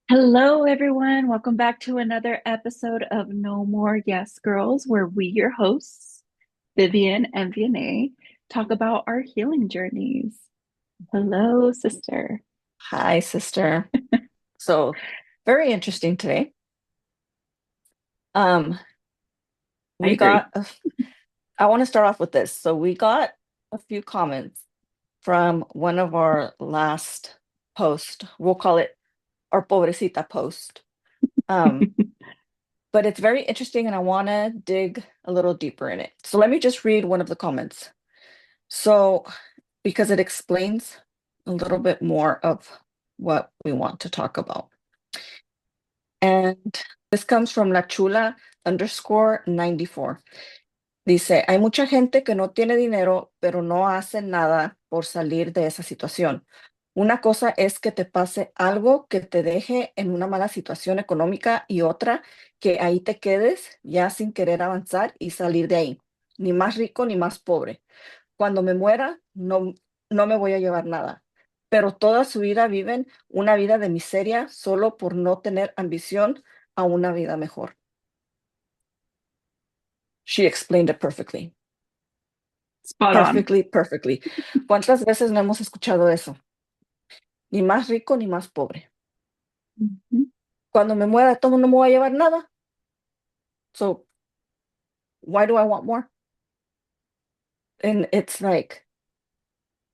Hello, everyone. Welcome back to another episode of No More Yes Girls, where we, your hosts, Vivian and Vianney, talk about our healing journeys. Hello, sister. Hi, sister. So, very interesting today. Um, I we agree. got, a f- I want to start off with this. So, we got a few comments from one of our last post. We'll call it our Pobrecita post. Um, but it's very interesting and I want to dig a little deeper in it. So, let me just read one of the comments. So, because it explains a little bit more of what we want to talk about. And this comes from La Chula underscore 94. Dice, hay mucha gente que no tiene dinero, pero no hace nada por salir de esa situación. Una cosa es que te pase algo que te deje en una mala situación económica y otra que ahí te quedes ya sin querer avanzar y salir de ahí. Ni más rico ni más pobre. Cuando me muera, no me voy a llevar nada. Pero toda su vida viven una vida de miseria solo por no tener ambición a una vida mejor. She explained it perfectly. Spot on. Perfectly. ¿Cuántas veces no hemos escuchado eso? Ni más rico ni más pobre. Mhm. Cuando me muera, todo no me voy a llevar nada. So why do I want more? And it's like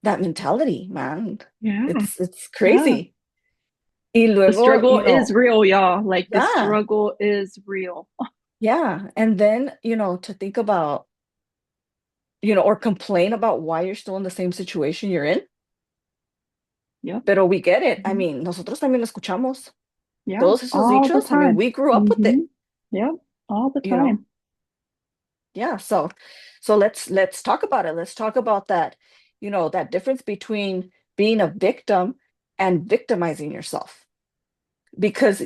that mentality, man. Yeah, It's yeah. crazy. Y The luego, struggle is real, y'all. Like the yeah, struggle is real. yeah. And then, to think about, or complain about why you're still in the same situation you're in. Yep. Pero we get it. I Mhm. mean, nosotros también lo escuchamos. Yeah, Todos esos all the dichos, I mean, time. we grew up with Hmm. it, Yep, all the you know? time. Yeah. So let's talk about it. Let's talk about that, that difference between being a victim and victimizing yourself. Because,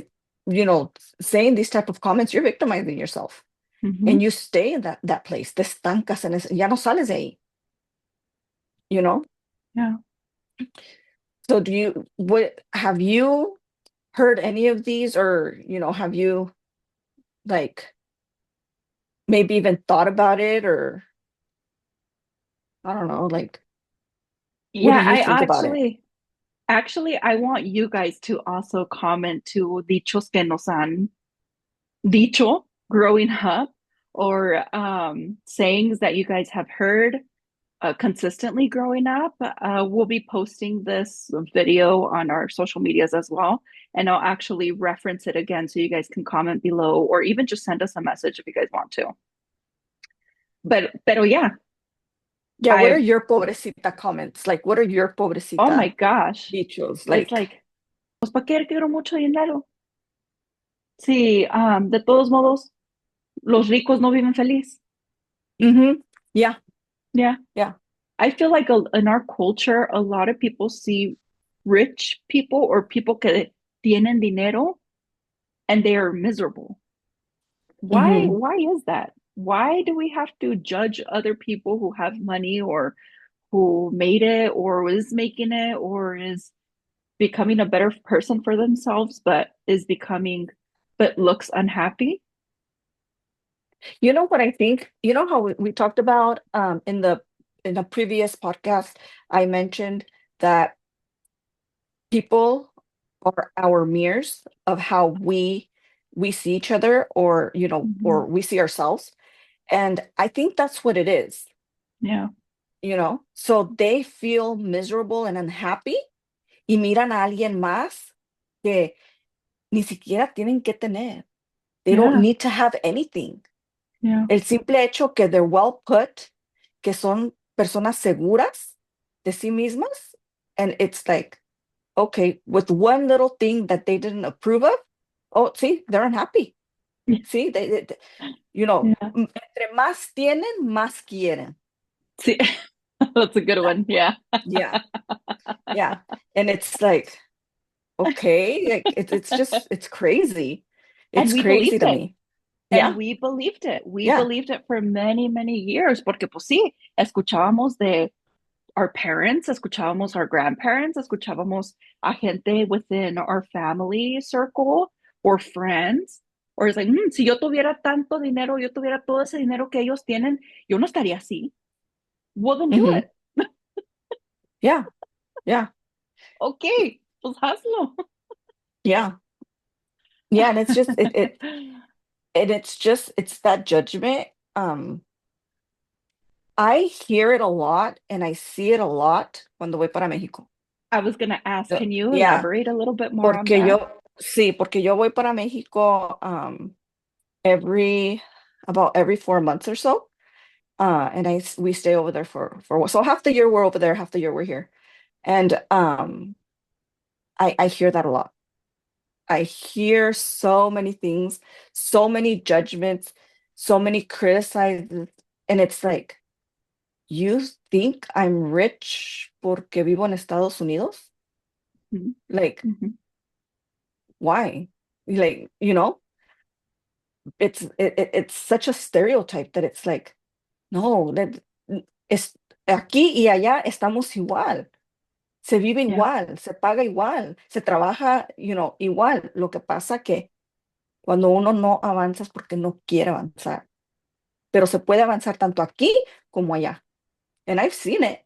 saying these type of comments, you're victimizing yourself. Hmm. And you stay in that place. Te estancas en ese, ya no sales de ahí, you know? Yeah. So what have you heard any of these, or have you, like, maybe even thought about it, or I don't know, like, what do Yeah, you I think about it? actually, I want you guys to also comment to dichos que nos han dicho growing up or sayings that you guys have heard consistently growing up. We'll be posting this video on our social medias as well, and I'll actually reference it again so you guys can comment below or even just send us a message if you guys want to. Pero yeah, Yeah, what are I your pobrecita comments? Like, what are your oh my pobrecita gosh, dichos? it's Like, like, pues ¿para qué quiero mucho dinero? Sí, de todos modos, los ricos no viven feliz. yeah, Yeah. yeah, I feel like in our culture, a lot of people see rich people or people que tienen dinero and they are miserable. Why? hmm Why is that? Why do we have to judge other people who have money or who made it or is making it or is becoming a better person for themselves, but looks unhappy? You know what I think? You know how we talked about in a previous podcast, I mentioned that people are our mirrors of how we see each other, or Mhm. or we see ourselves. And I think that's what it is, Yeah. so they feel miserable and unhappy y miran a alguien más que ni siquiera tienen que tener. They don't Yeah. need to have anything. Yeah. El simple hecho que they're well put, que son personas seguras de sí mismas, and it's like, okay, with one little thing that they didn't approve of, oh, see, they're unhappy. See, Yeah. entre más tienen, más quieren. See, that's a good one. Yeah. Yeah, yeah. And it's like, okay, like it's crazy. And It's we crazy believed to it. me. And Yeah, we believed it. We yeah. believed it for many, many years, porque pues sí, escuchábamos de our parents, escuchábamos our grandparents, escuchábamos a gente within our family circle or friends. Or it's like, si yo tuviera tanto dinero, yo tuviera todo ese dinero que ellos tienen, yo no estaría así. Well, then do Hmm. it. Yeah. Yeah. Okay, pues hazlo. Yeah. Yeah. And it's just and it's just it's that judgment. I hear it a lot and I see it a lot cuando voy para México. I was gonna ask, can you Yeah, elaborate a little bit more on porque that? sí, porque yo voy para México every about every 4 months or so. And we stay over there for so half the year we're over there, half the year we're here. And I hear that a lot. I hear so many things, so many judgments, so many criticizes, and it's like, you think I'm rich porque vivo en Estados Unidos? Mhm, Like, mhm, why? Like, it's such a stereotype that it's like, no, es aquí y allá estamos igual. Se vive yeah, igual, se paga igual, se trabaja, igual. Lo que pasa que cuando uno no avanza es porque no quiere avanzar, pero se puede avanzar tanto aquí como allá. And I've seen it.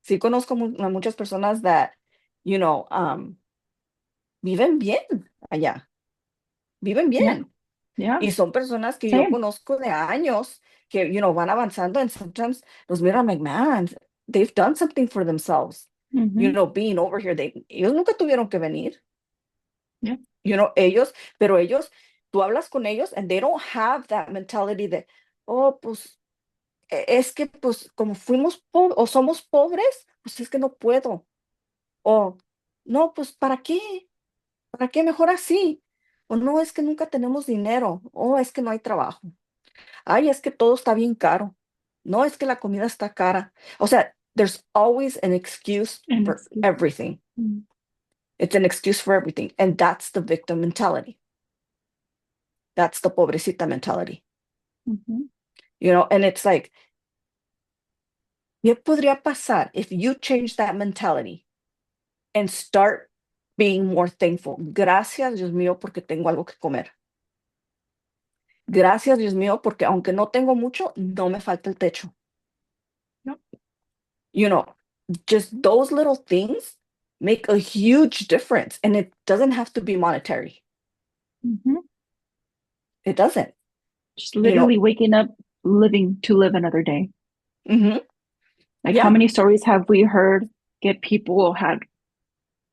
Sí conozco a muchas personas that, you know, um, viven bien allá, viven yeah, bien. yeah, Y son personas que yo same. conozco de años que, van avanzando and sometimes los miro, I'm like, man, they've done something for themselves. Mhm, Being over here, ellos nunca tuvieron que venir, yeah, pero ellos, tú hablas con ellos and they don't have that mentality de, oh, pues, es que, pues, como fuimos pobres o somos pobres, pues es que no puedo. O, no, pues, ¿para qué? ¿Para qué mejor así? O no, es que nunca tenemos dinero. O es que no hay trabajo. Ay, es que todo está bien caro. No, es que la comida está cara. O sea, there's always an excuse and for excuse. everything. Mm, It's an excuse for everything. And that's the victim mentality. That's the pobrecita mentality. mhm, And it's like, ¿qué podría pasar if you change that mentality and start being more thankful? Gracias, Dios mío, porque tengo algo que comer. Gracias, Dios mío, porque aunque no tengo mucho, no me falta el techo. yep, You know, just those little things make a huge difference. And it doesn't have to be monetary. mhm. It doesn't, Just you know. literally waking up, living to live another day. Hmm. Like, how Yeah. many stories have we heard get people had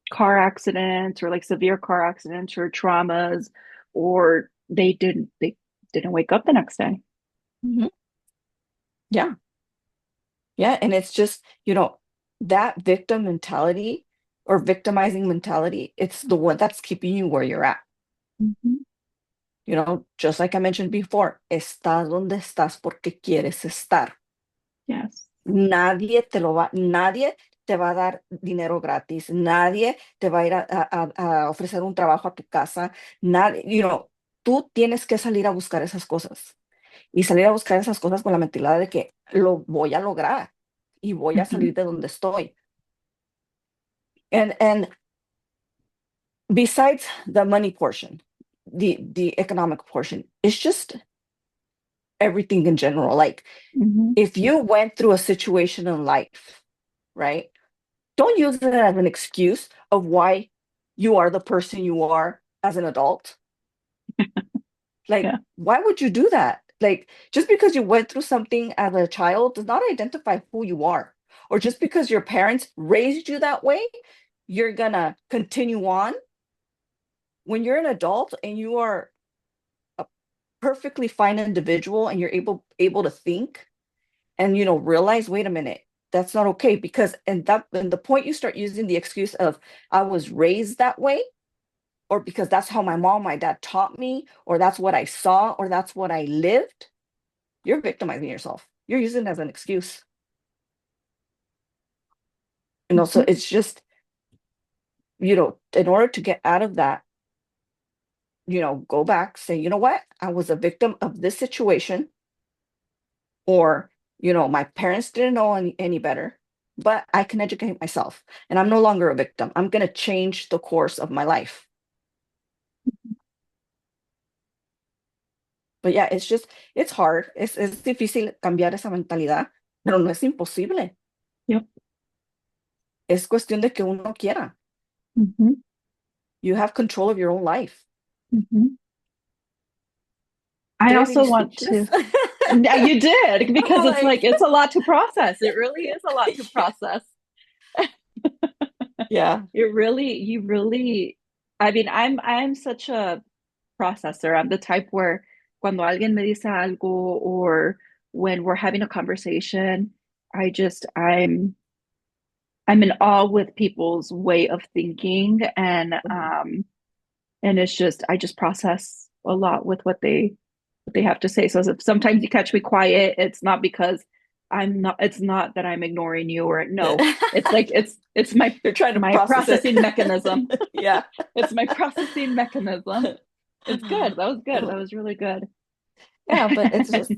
car accidents or like severe car accidents or traumas, or they didn't wake up the next day. Hmm. Yeah. Yeah. And it's just, that victim mentality or victimizing mentality, it's the one that's keeping you where you're at. Mhm. Just like I mentioned before, estás donde estás porque quieres estar. Yes. Nadie te va a dar dinero gratis, nadie te va a ir a ofrecer un trabajo a tu casa, nadie, tú tienes que salir a buscar esas cosas y salir a buscar esas cosas con la mentalidad de que lo voy a lograr y voy a salir Mhm. de donde estoy. And besides the money portion, the economic portion, it's just everything in general. Like Mhm. if you went through a situation in life, right? Don't use it as an excuse of why you are the person you are as an adult. Like, Yeah. why would you do that? Like, just because you went through something as a child does not identify who you are. Or just because your parents raised you that way, you're gonna continue on. When you're an adult and you are a perfectly fine individual and you're able to think and realize, wait a minute, that's not okay, because and the point you start using the excuse of I was raised that way, or because that's how my mom, my dad taught me, or that's what I saw, or that's what I lived, you're victimizing yourself. You're using it as an excuse. So Mhm. it's just, in order to get out of that, go back, say, you know what, I was a victim of this situation, or my parents didn't know any better. but I can educate myself and I'm no longer a victim. I'm going to change the course of my life. But yeah, it's hard. Es difícil cambiar esa mentalidad, pero no es imposible. Yep. Es cuestión de que uno quiera. Hmm. You have control of your own life. Hmm. I Did I also be want speechless? to. Yeah, you did because I'm it's like like, it's a lot to process. It really is a lot to yeah. process. Yeah. You really, I mean, I'm such a processor. I'm the type where cuando alguien me dice algo or when we're having a conversation, I'm in awe with people's way of thinking Mhm. and it's just I just process a lot with what they have to say. So if sometimes you catch me quiet, it's not because it's not that I'm ignoring you or no. It's like it's You're trying to my process it. processing mechanism. Yeah. It's my processing mechanism. It's good. That was good. That was really good. Yeah, but it's just,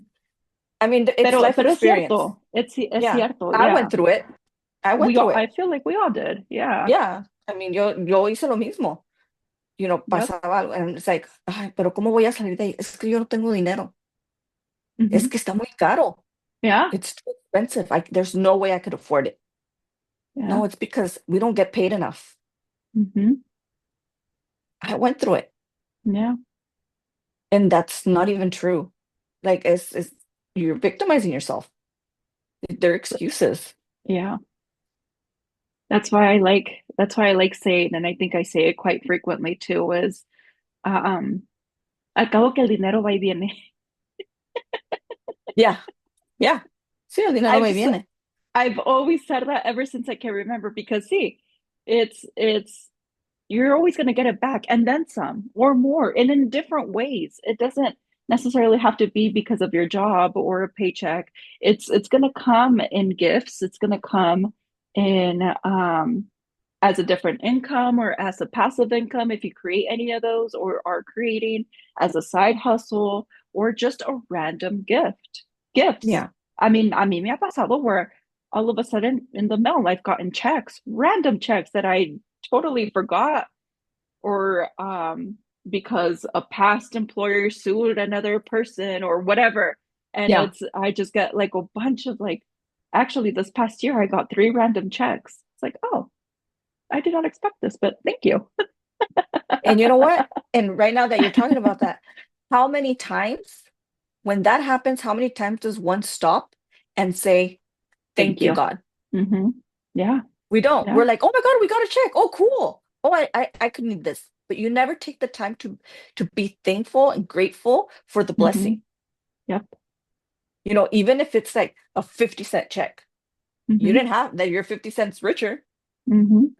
I mean, it's life Pero es experience. cierto. Es Yeah. cierto. I went Yeah. through it. I went through I it. feel like we all did. Yeah. Yeah. I mean, yo hice lo mismo. Yep. Pasaba algo. And it's like, ay, pero ¿cómo voy a salir de ahí? Es que yo no tengo dinero. Es Hmm. que está muy caro. Yeah. It's too expensive. There's no way I could afford it. Yeah. No, it's because we don't get paid enough. Hmm. I went through it. Yeah. And that's not even true. Like, you're victimizing yourself. They're excuses. Yeah. That's why I like saying, and I think I say it quite frequently too, is um al cabo que el dinero va y viene. Yeah. Yeah. Sí, el dinero I've va y s- viene. I've always said that ever since I can remember because see, it's you're always going to get it back and then some or more and in different ways. It doesn't necessarily have to be because of your job or a paycheck. It's going to come in gifts. It's going to come in as a different income or as a passive income if you create any of those or are creating as a side hustle or just a random gift. Gifts. Yeah. Me ha pasado where all of a sudden in the mail I've gotten checks, random checks that I totally forgot or because a past employer sued another person or whatever. And Yeah. it's I just get like a bunch of like actually this past year I got three random checks. It's like, oh, I did not expect this, but thank you. And you know what? And right now that you're talking about that, how many times when that happens, how many times does one stop and say, Thank thank you, you. God? Mm-hmm. Yeah. We don't. Yeah. We're like, oh my God, we got a check. Oh, cool. Oh, I could need this. But you never take the time to be thankful and grateful for the Mm-hmm. blessing. Yep. Even if it's like a 50-cent check. You Mm-hmm. didn't have that, you're 50 cents richer, Mm-hmm.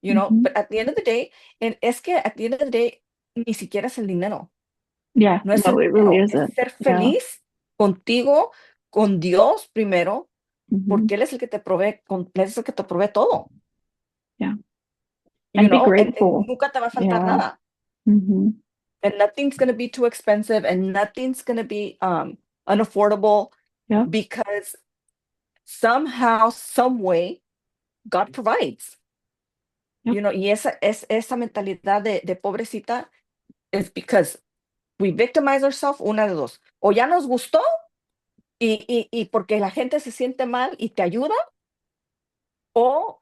Mm-hmm. but at the end of the day, and es que at the end of the day, ni siquiera es el dinero. Yeah. No es el No, it really dinero, es isn't. ser Yeah. feliz contigo, con Dios primero, Mm-hmm. porque Él es el que te provee, Él es el que te provee todo, Yeah. And be and grateful. nunca te va a faltar Yeah. nada. Mm-hmm. And nothing's going to be too expensive and nothing's going to be unaffordable Yep. because somehow, some way, God provides. Yep. Y esa mentalidad de pobrecita is because we victimize ourselves, una de dos. O ya nos gustó y porque la gente se siente mal y te ayuda, o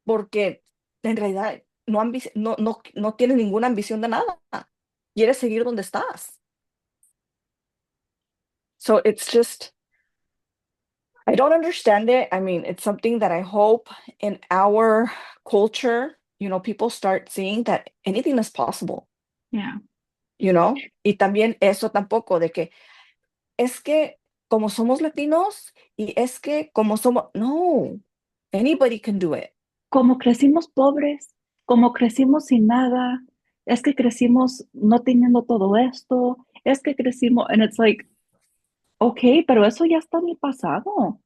porque en realidad no tienes ninguna ambición de nada. Quieres seguir donde estás. So it's just, I don't understand it. I mean, it's something that I hope in our culture, people start seeing that anything is possible, Yeah. Y también eso tampoco de que es que como somos latinos y es que como somos, no, anybody can do it. Como crecimos pobres, como crecimos sin nada, es que crecimos no teniendo todo esto, es que crecimos, and it's like, ok, pero eso ya está en el pasado.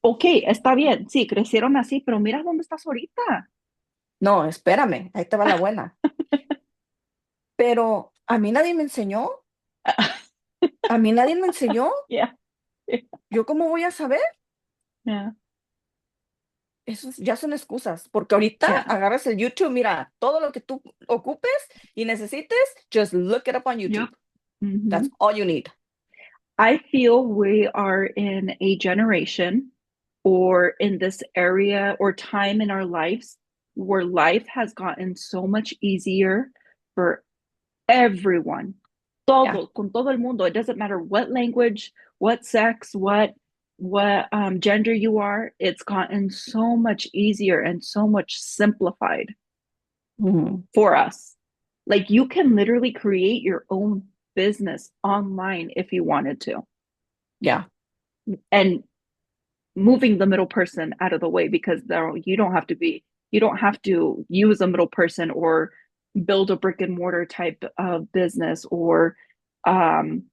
Ok, está bien, sí, crecieron así, pero mira dónde estás ahorita. No, espérame, ahí te va la buena. Pero a mí nadie me enseñó, a mí nadie me enseñó, Yeah, ¿yo cómo voy a saber? yeah, ya son excusas, porque ahorita Yeah. agarras el YouTube, mira, todo lo que tú ocupes y necesites, just look it up on Yep. YouTube. Hmm. That's all you need. I feel we are in a generation or in this area or time in our lives where life has gotten so much easier for everyone. Yeah. Todo, con todo el mundo. It doesn't matter what language, what sex, what gender you are. It's gotten so much easier and so much simplified Mhm. for us. Like you can literally create your own business online if you wanted to. Yeah. And moving the middle person out of the way because you don't have to use a middle person or build a brick and mortar type of business or um,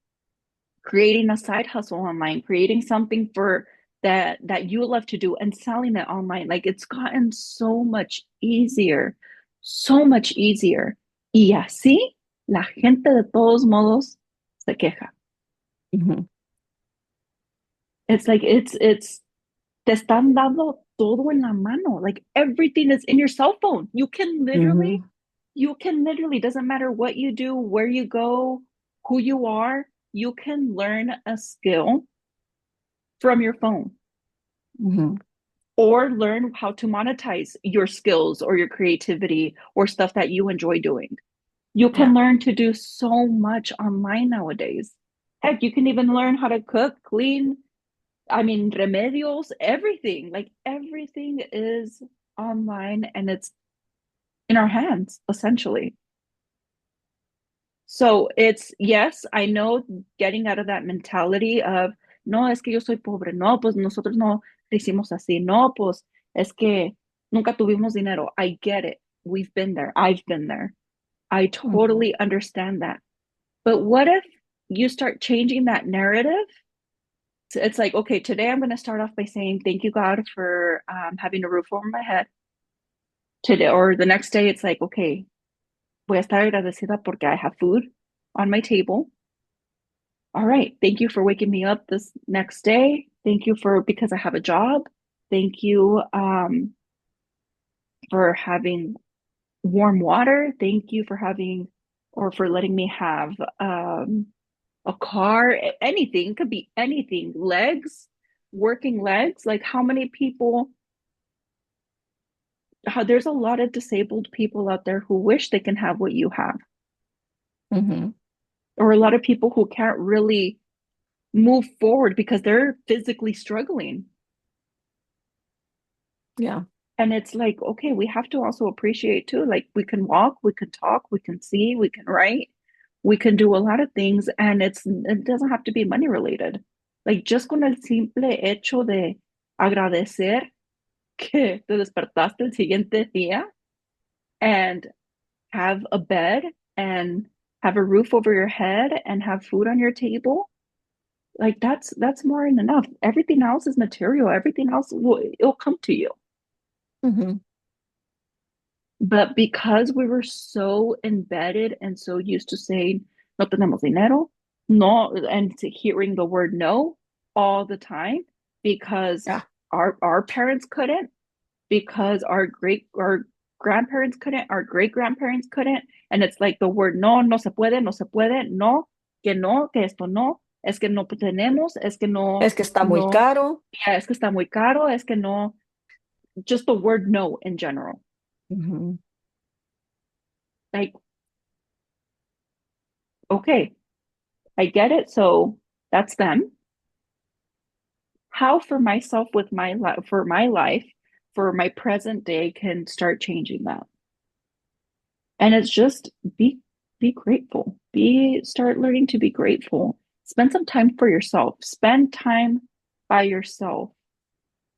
creating a side hustle online, creating something for that you love to do and selling it online. Like it's gotten so much easier. Y así la gente de todos modos se queja. Mhm. It's like it's te están dando todo en la mano. Like everything is in your cell phone. Mhm. You can literally, doesn't matter what you do, where you go, who you are, you can learn a skill from your phone Mhm. or learn how to monetize your skills or your creativity or stuff that you enjoy doing. You can Yeah. learn to do so much online nowadays. Heck, you can even learn how to cook, clean, I mean, remedios, everything. Like everything is online and it's in our hands, essentially. So it's, yes, I know getting out of that mentality of, no, es que yo soy pobre, no, pues nosotros no hicimos así, no, pues es que nunca tuvimos dinero. I get it. We've been there. I've been there. I Mhm. totally understand that. But what if you start changing that narrative? It's like, okay, today I'm going to start off by saying, thank you, God, for having a roof over my head. Today, or the next day, it's like, okay, voy a estar agradecida porque I have food on my table. All right, thank you for waking me up this next day. Thank you for because I have a job. Thank you for having warm water. Thank you for having or for letting me have a car, anything, could be anything, legs, working legs. Like how many people there's a lot of disabled people out there who wish they can have what you have, Mhm. or a lot of people who can't really move forward because they're physically struggling. Yeah. And it's like, okay, we have to also appreciate too. Like we can walk, we can talk, we can see, we can write, we can do a lot of things, and it doesn't have to be money related. Like just con el simple hecho de agradecer que te despertaste el siguiente día and have a bed and have a roof over your head and have food on your table, like that's more than enough. Everything else is material. Everything else it'll come to you. Mhm. But because we were so embedded and so used to saying no tenemos dinero, no, and to hearing the word no all the time because Yeah. our parents couldn't, because our grandparents couldn't, our great grandparents couldn't, and it's like the word no, no se puede, no se puede, no, que esto no, es que no tenemos, es que Es que está muy no, caro. yeah, es que está muy caro, es que no, just the word no in general. Mhm. Like, okay, I get it. So that's them. How for myself with my life, for my life, for my present day can start changing that. And it's just be grateful. Be start learning to be grateful. Spend some time for yourself. Spend time by yourself.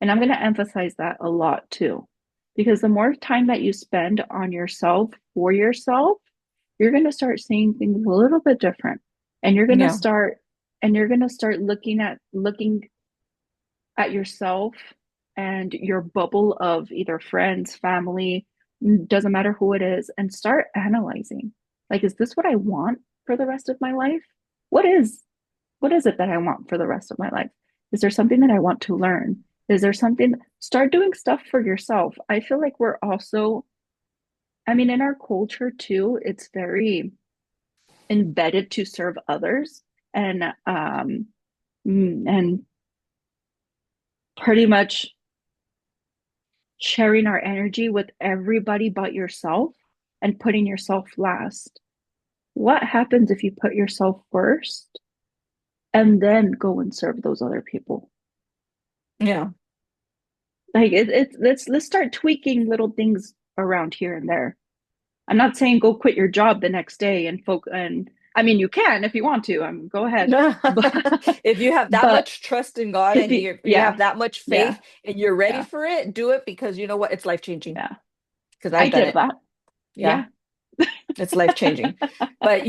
And I'm going to emphasize that a lot too. Because the more time that you spend on yourself for yourself, you're going to start seeing things a little bit different. And Yeah. you're going to start looking at yourself and your bubble of either friends, family, doesn't matter who it is, and start analyzing. Like, is this what I want for the rest of my life? What is what is it that I want for the rest of my life? Is there something that I want to learn? Is there something? Start doing stuff for yourself. I feel like we're also, I mean, in our culture too, it's very embedded to serve others and and pretty much sharing our energy with everybody but yourself and putting yourself last. What happens if you put yourself first and then go and serve those other people? Yeah. Like let's start tweaking little things around here and there. I'm not saying go quit your job the next day and I mean you can if you want to. Go ahead. But If you have that but much trust in God if and you you yeah, have that much yeah, faith and you're ready yeah, for it, do it because you know what? It's life changing. yeah. Because I I've done give it. that. Yeah, Yeah. it's life changing. But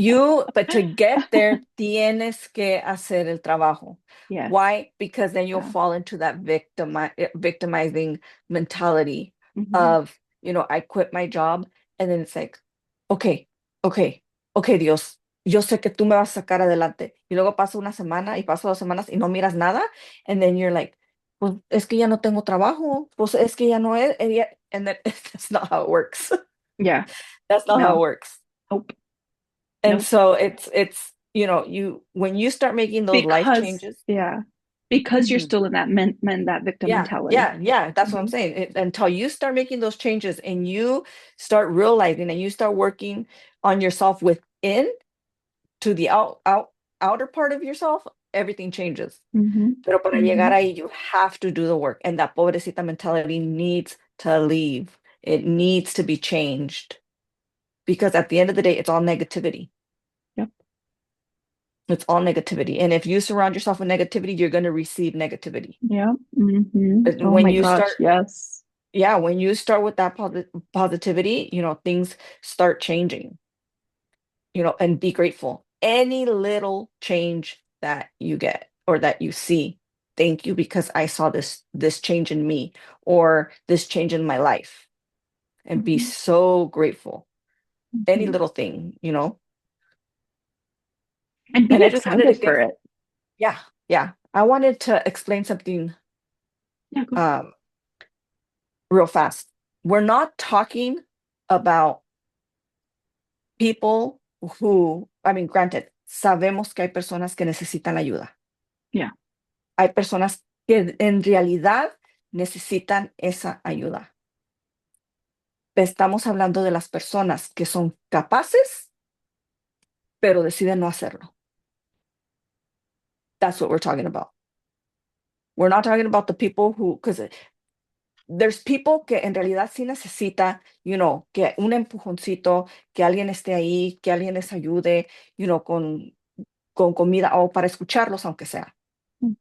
to get there, tienes que hacer el trabajo. Yes. Why? Because then you'll Yeah. fall into that victimizing mentality Hmm. of, I quit my job and then it's like, okay, okay, okay, Dios, yo sé que tú me vas a sacar adelante. Y luego pasa una semana y pasa 2 semanas y no miras nada. And then you're like, pues es que ya no tengo trabajo. Pues es que ya no es. And then that's not how it works. Yeah. That's not how it No. works. Nope. And Nope. so it's you when you start making those life Because changes. yeah. Because you're Mhm. still in that victim Yeah, mentality. yeah, yeah. That's what I'm Hmm. saying. Until you start making those changes and you start realizing and you start working on yourself within to the outer part of yourself, everything changes. Hmm. Pero para llegar Hmm. ahí, you have to do the work, and that pobrecita mentality needs to leave. It needs to be changed because at the end of the day, it's all negativity. Yep. It's all negativity. And if you surround yourself with negativity, you're going to receive negativity. Yeah. Hmm. But Oh when my you gosh. start, Yes. yeah, when you start with that positivity, things start changing, and be grateful. Any little change that you get or that you see, thank you because I saw this change in me or this change in my life and be Hmm. so grateful. Any Hmm. little thing. And be And I just wanted to excited give, for it. yeah, yeah. I wanted to explain something Yeah. Go ahead. um real fast. We're not talking about people who, I mean, granted, sabemos que hay personas que necesitan ayuda. Yeah. Hay personas que en realidad necesitan esa ayuda. Estamos hablando de las personas que son capaces, pero deciden no hacerlo. That's what we're talking about. We're not talking about the people who, because there's people que en realidad sí necesita, que un empujoncito, que alguien esté ahí, que alguien les ayude, con comida o para escucharlos, aunque sea. Hmm.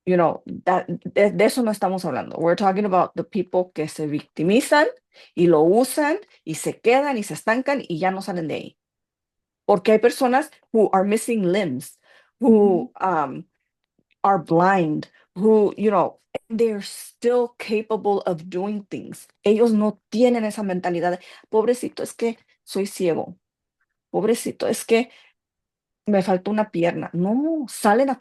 De eso no estamos hablando. We're talking about the people que se victimizan y lo usan y se quedan y se estancan y ya no salen de ahí. Porque hay personas who are missing limbs, Hmm. who are blind, who, they're still capable of doing things. Ellos no tienen esa mentalidad de, pobrecito, es que soy ciego. Pobrecito, es que me faltó una pierna. No, Yeah. salen a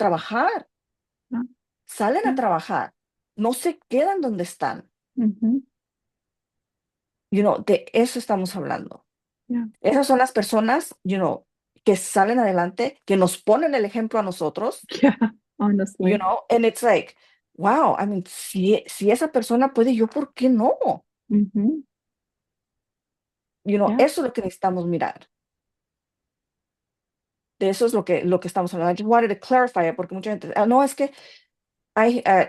Yeah. trabajar, no se quedan donde están. Hmm. De eso estamos hablando. Yeah. Esas son las personas, que salen adelante, que nos ponen el ejemplo a nosotros, Yeah. Honestly. and it's like, wow, I mean, si esa persona puede, yo, ¿por qué no? Hmm. Yeah. Eso es lo que necesitamos mirar. De eso es lo que estamos hablando. I just wanted to clarify it, porque mucha gente, no, es que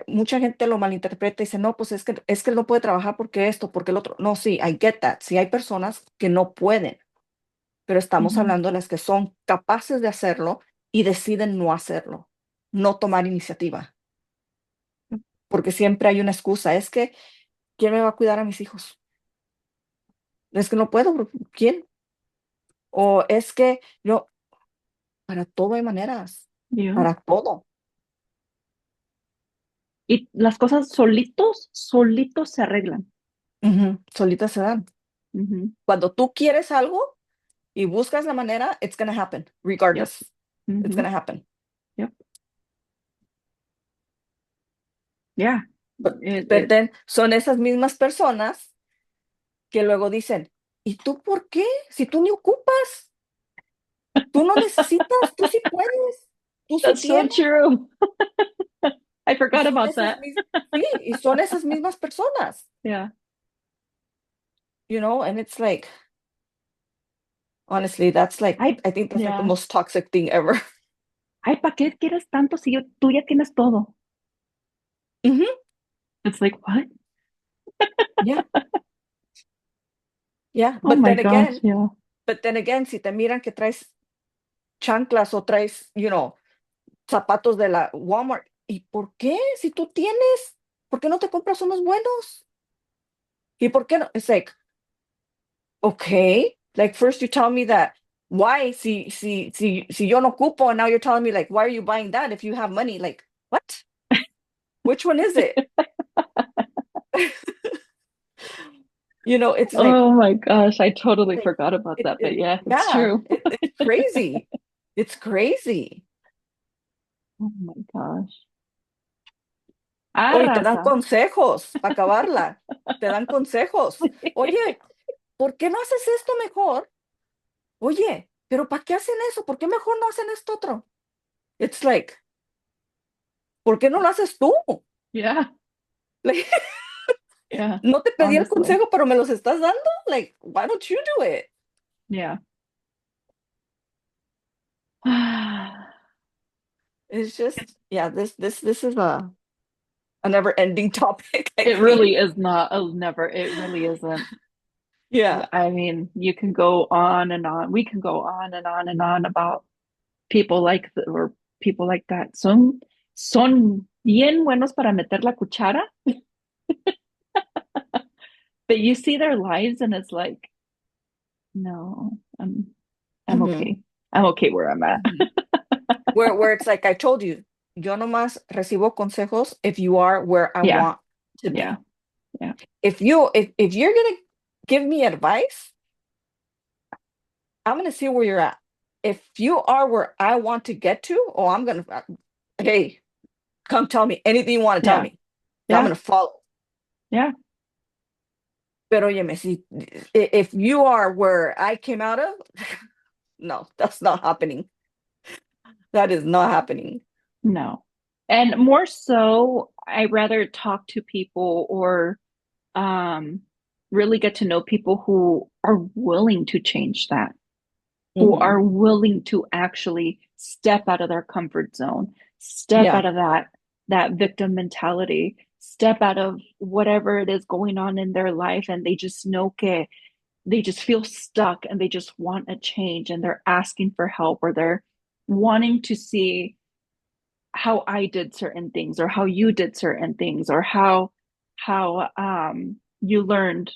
mucha gente lo malinterpreta y dice, no, pues es que él no puede trabajar porque esto, porque el otro. No, sí, I get that. Sí hay personas que no pueden, pero estamos Hmm. hablando de las que son capaces de hacerlo y deciden no hacerlo, no tomar iniciativa, porque siempre hay una excusa, es que, ¿quién me va a cuidar a mis hijos? Es que no puedo, ¿quién? O es que yo, para todo hay maneras, Yeah. para todo. Y las cosas solitos se arreglan. Ujú, solitas se dan. Hmm. Cuando tú quieres algo y buscas la manera, it's gonna happen, Yep. regardless. It's Hmm. gonna happen. Yep. Yeah. But then son esas mismas personas que luego dicen, ¿y tú por qué? Si tú ni ocupas, tú no necesitas, tú sí puedes, tú sí That's so tienes. true. I Y forgot son about esas that. mismas, sí, y son esas mismas personas, Yeah. and it's like, honestly, that's like, Ay, I think that's like the yeah. most toxic thing ever. Ay, ¿para qué quieres tanto si tú ya tienes todo? Mhm. It's like, what? Yeah, yeah. Oh my gosh, yeah. But then again, si te miran que traes chanclas o traes, zapatos de la Walmart, ¿y por qué? Si tú tienes, ¿por qué no te compras unos buenos? ¿Y por qué no? It's like, okay, like first you tell me that. Why? Si yo no ocupo, and now you're telling me like, why are you buying that if you have money? Like, what? Which one is it? It's Oh my gosh, I totally like forgot about that, but it yeah, it's yeah, true. it's crazy. It's crazy. Oh my gosh. Oye, te dan Arrasa. consejos para acabarla. Te dan consejos. Oye, ¿por qué no haces esto mejor? Oye, pero ¿para qué hacen eso? ¿Por qué mejor no hacen esto otro? It's like, ¿por qué no lo haces tú? Yeah, Like, yeah, no te pedí el honestly. consejo, pero me los estás dando. Like, why don't you do it? Yeah. It's just, yeah, this is a never-ending topic, I It think. really is not, never, it really isn't. Yeah. I mean, you can go on and on. We can go on and on and on about people like or people like that. Son bien buenos para meter la cuchara, but you see their lives and it's like, no, I'm Mhm, okay. I'm okay where I'm at. mhm. Where it's like I told you, yo nomás recibo consejos if you are where I Yeah, want to yeah, be. yeah, If you're gonna give me advice, I'm gonna see where you're at. If you are where I want to get to, oh, hey, come tell me anything you want to tell yeah, me. I'm yeah, gonna follow. yeah. Pero óyeme, if you are where I came out of, no, that's not happening. That is not happening. No. And more so, I rather talk to people or um, really get to know people who are willing to change that, who Hmm. are willing to actually step out of their comfort zone, step Yeah. out of that victim mentality, step out of whatever it is going on in their life, and they just know que they just feel stuck and they just want a change and they're asking for help or they're wanting to see how I did certain things or how you did certain things or how you learned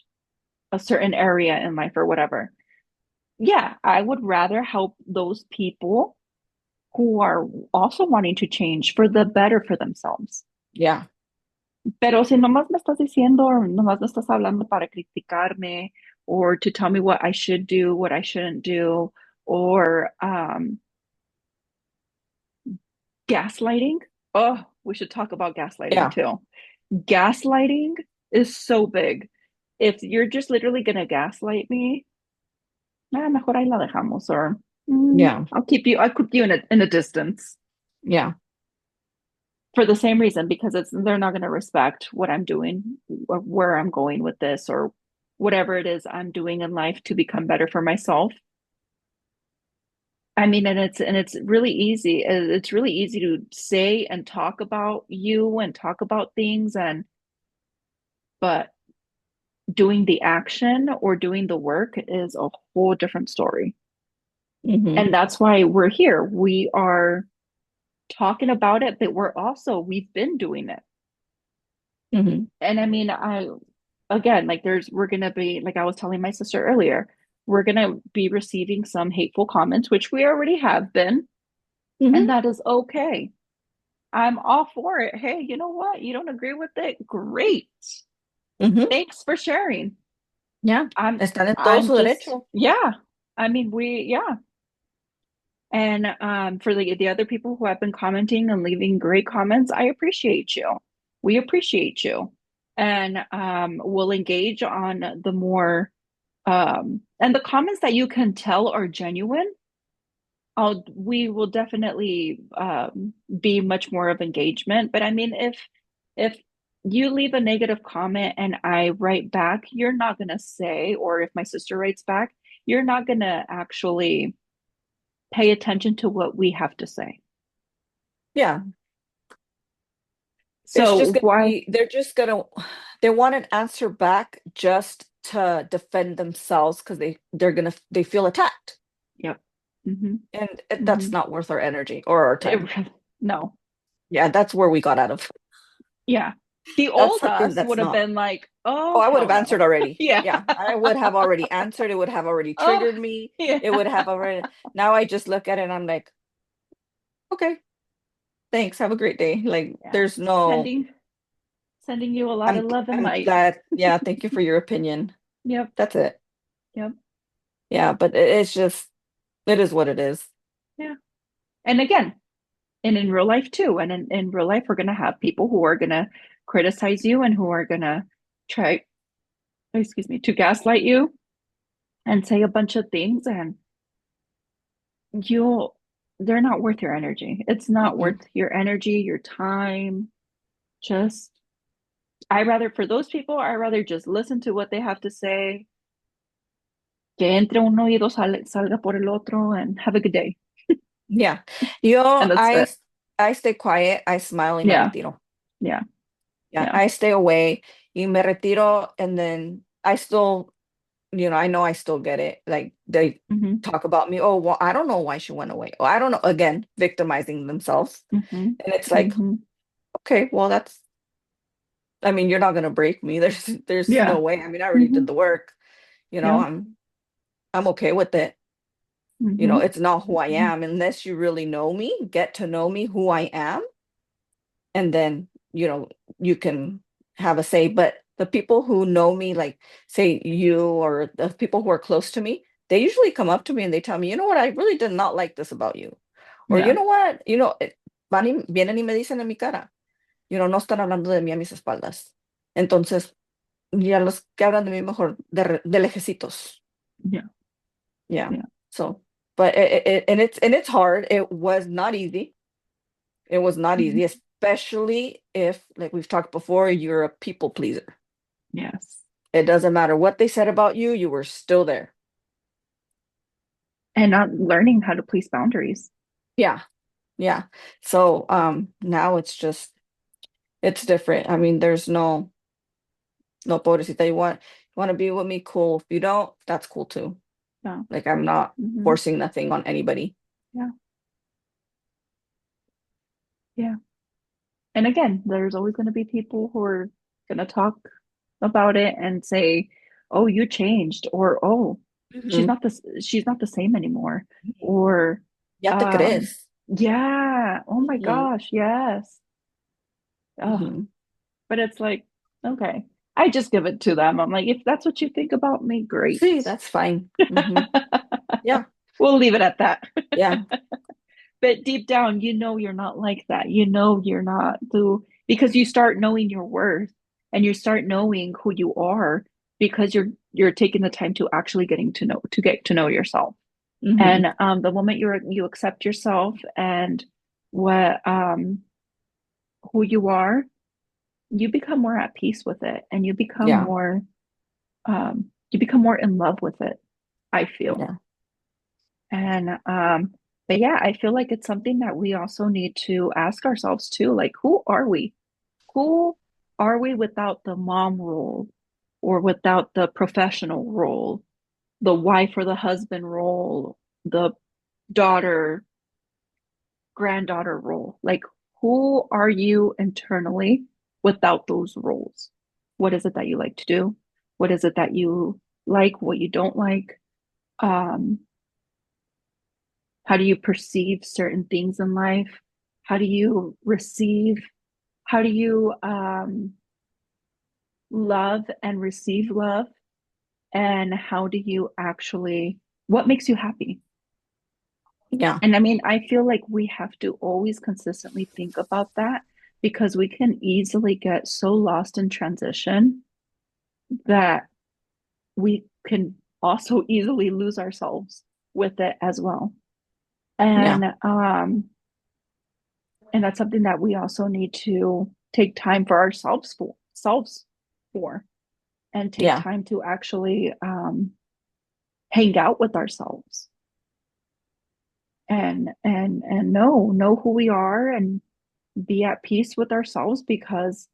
a certain area in life or whatever. Yeah, I would rather help those people who are also wanting to change for the better for themselves. Yeah. Pero si nomás me estás diciendo or nomás me estás hablando para criticarme or to tell me what I should do, what I shouldn't do, or gaslighting. Oh, we should talk about gaslighting Yeah. too. Gaslighting is so big. If you're just literally gonna gaslight me, mejor ahí la dejamos, or Yeah. I'll keep you in a distance Yeah. for the same reason because they're not gonna respect what I'm doing or where I'm going with this or whatever it is I'm doing in life to become better for myself. I mean, and it's really easy. It's really easy to say and talk about you and talk about things but doing the action or doing the work is a whole different story. Hmm. And that's why we're here. We are talking about it, but we've been doing it. Hmm. And I mean, again, like we're going to be, like I was telling my sister earlier, we're going to be receiving some hateful comments, which we already have been, and Hmm. that is okay. I'm all for it. Hey, you know what? You don't agree with it? Great. Hmm. Thanks for sharing. Yeah. I'm, Están en todo I'm su just, derecho. yeah. I mean, yeah. And for the other people who have been commenting and leaving great comments, I appreciate you. we appreciate you, and we'll engage on the more and the comments that you can tell are genuine. We will definitely be much more of engagement. But I mean, if you leave a negative comment and I write back, you're not gonna say, or if my sister writes back, you're not gonna actually pay attention to what we have to say. Yeah, it's just So gonna why? be, they want an answer back just to defend themselves because they feel attacked. Yep. Mm-hmm. And Mm-hmm. that's not worth our energy or our time. No. Yeah, that's where we got out of. Yeah. The That's old something us that's would have not. been like, oh Oh, I would have hell answered no. already. Yeah. Yeah, I would have already answered. It would have already Oh triggered me. yeah. It would have already. Now I just look at it and I'm like, okay, thanks. Have a great day. Like, Yeah. there's no. Sending you a lot of love and I'm light. glad. Yeah, thank you for your opinion. Yep. That's it. Yep. Yeah, but it's just, it is what it is. Yeah. And again, and in real life too. And in real life, we're gonna have people who are gonna criticize you and who are gonna try, excuse me, to gaslight you and say a bunch of things, and you'll they're not worth your energy. It's not worth Mm-mm. your energy, your time. Just I rather for those people, I rather just listen to what they have to say, que entre un oído, salga por el otro, and have a good day. Yeah. Yo, And that's it. I stay quiet, I smile y me Yeah, retiro. yeah, Yeah, yeah. I stay away y me retiro, and then I still, I know I still get it. Like they Hmm. talk about me. Oh, well, I don't know why she went away. Oh, I don't know. Again, victimizing themselves. Hmm. And it's like, Hmm. okay, well, I mean, you're not gonna break me. There's no Yeah. way. I mean, I already Hmm. did the work. Yeah. I'm okay with it. Hmm. It's not who I Hmm. am unless you really know me, get to know me who I am, and then, you can have a say. But the people who know me, like say you or the people who are close to me, they usually come up to me and they tell me, you know what, I really did not like this about you. Or you Yeah. know what, vienen y me dicen en mi cara, no están hablando de mí a mis espaldas. Entonces, ya los que hablan de mí mejor de lejecitos. Yeah. Yeah. Yeah. So, but and it's hard. It was not easy. It was not Hmm. easy, especially if, like we've talked before, you're a people pleaser. Yes. It doesn't matter what they said about you, you were still there. And not learning how to place boundaries. Yeah, yeah. So now it's different. I mean, there's no pobrecita. You want to be with me, cool. If you don't, that's cool too. Yeah. Like I'm not Hmm. forcing nothing on anybody. Yeah. Yeah. And again, there's always going to be people who are going to talk about it and say, "Oh, you changed," or "Oh, Hmm. she's not the same anymore," or Ya te um, crees. "Yeah, oh my Hmm. gosh, yes." Oh, Hmm. but it's like, okay, I just give it to them. I'm like, if that's what you think about me, great. See, that's fine. Yeah, We'll leave it at that. yeah, But deep down, you know you're not like that. You know you're not the because you start knowing your worth and you start knowing who you are because you're taking the time to actually get to know yourself. hmm, And the moment you accept yourself and what who you are, you become more at peace with it and yeah, you become more in love with it, I feel. yeah, And but yeah, I feel like it's something that we also need to ask ourselves too, like who are we? Who are we without the mom role or without the professional role, the wife or the husband role, the daughter, granddaughter role? Like who are you internally without those roles? What is it that you like to do? What is it that you like, what you don't like? Um, How do you perceive certain things in life? How do you receive? How do you love and receive love? And how do you actually, what makes you happy? yeah. And I mean, I feel like we have to always consistently think about that because we can easily get so lost in transition that we can also easily lose ourselves with it as well. Yeah. And that's something that we also need to take time for ourselves for and take Yeah. time to actually hang out with ourselves and know who we are and be at peace with ourselves, because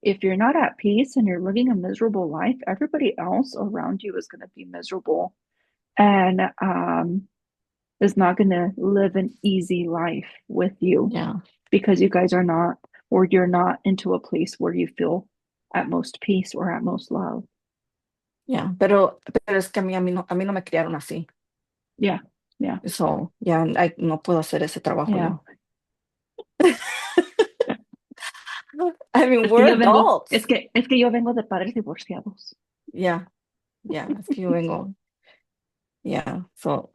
if you're not at peace and you're living a miserable life, everybody else around you is going to be miserable and is not going to live an easy life with you, Yeah. because you guys are not, or you're not into a place where you feel at most peace or at most love. Yeah. Pero es que a mí no me criaron así. Yeah, yeah, So, ya no puedo hacer ese trabajo yeah. yo. I mean, Es que we're yo vengo, adults. es que yo vengo de padres divorciados. Yeah. Yeah. Es que yo vengo. Yeah. So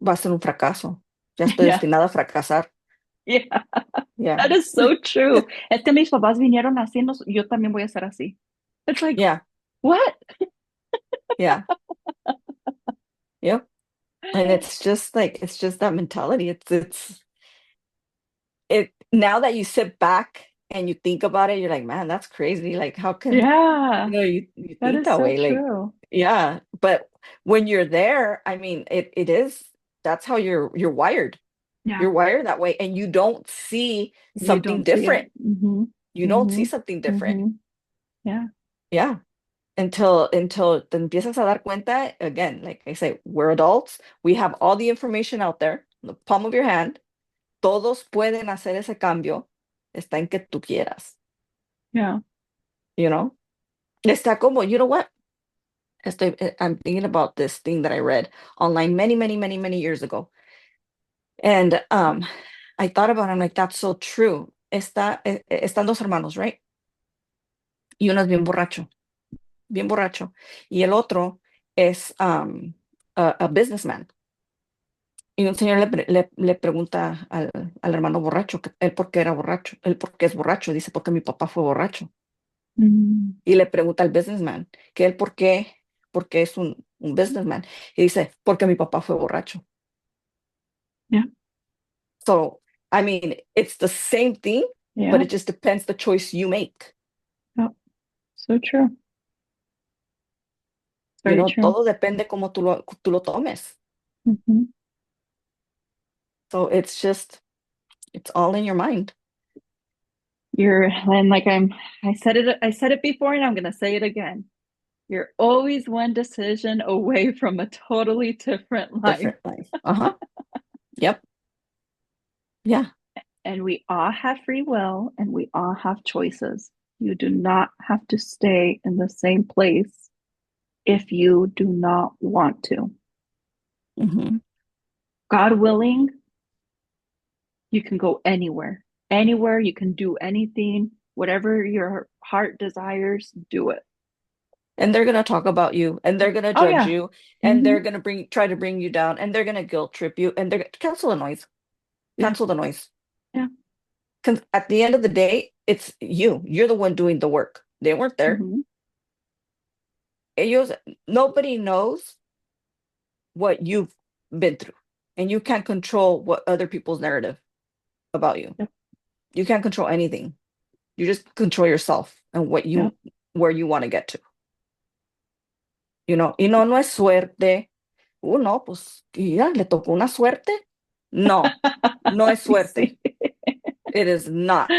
va a ser un fracaso. Ya estoy Yeah, destinada a fracasar. yeah, Yeah. that is so true. Es que mis papás vinieron así, yo también voy a ser así. It's like, Yeah. what? Yeah. Yep. And it's just that mentality. It now that you sit back and you think about it, you're like, man, that's crazy. Like, how can Yeah, you that think is that so way? Like, true. yeah. But when you're there, I mean, it is that's how you're wired. Yeah, You're wired that way, and you don't see you something don't see it. different. You don't see Hmm. something different. Hmm. Yeah, Yeah. Until te empiezas a dar cuenta, again, like I say, we're adults. We have all the information out there, in the palm of your hand. Todos pueden hacer ese cambio. Está en que tú quieras, yeah. you know? Está como, you know what? I'm thinking about this thing that I read online many, many, many, many years ago. And I thought about it, I'm like, that's so true. Están dos hermanos, right? Y uno es bien borracho. Y el otro es a businessman. Y un señor le pregunta al hermano borracho, que él por qué era borracho, él por qué es borracho, dice, porque mi papá fue borracho. Mm, Y le pregunta al businessman que él por qué es un businessman. Y dice, porque mi papá fue borracho. yeah, So, I mean, it's the same thing, but yeah, it just depends the choice you make. yeah. So true. You Very know, true. todo depende cómo tú lo tomes. Hmm. So it's all in your mind. And like I said it before and I'm gonna say it again. You're always one decision away from a totally different life. Different life. Uh-huh. Yep. Yeah. And we all have free will and we all have choices. You do not have to stay in the same place if you do not want to. Hmm. God willing, you can go anywhere. Anywhere, you can do anything. Whatever your heart desires, do it. And they're gonna talk about you, and they're gonna Oh, judge yeah. you, and Hmm. they're gonna try to bring you down, and they're gonna guilt trip you, and they're gonna cancel the noise. Yeah. Cancel the noise. Yeah. Because at the end of the day, it's you. You're the one doing the work. They weren't there. Hmm. Ellos, nobody knows what you've been through, and you can't control what other people's narrative about you. Yep. You can't control anything. You just control yourself and Yep. where you want to get to. You know, y no es suerte. No, pues ya le tocó una suerte. No, no es suerte. Sí. It is not,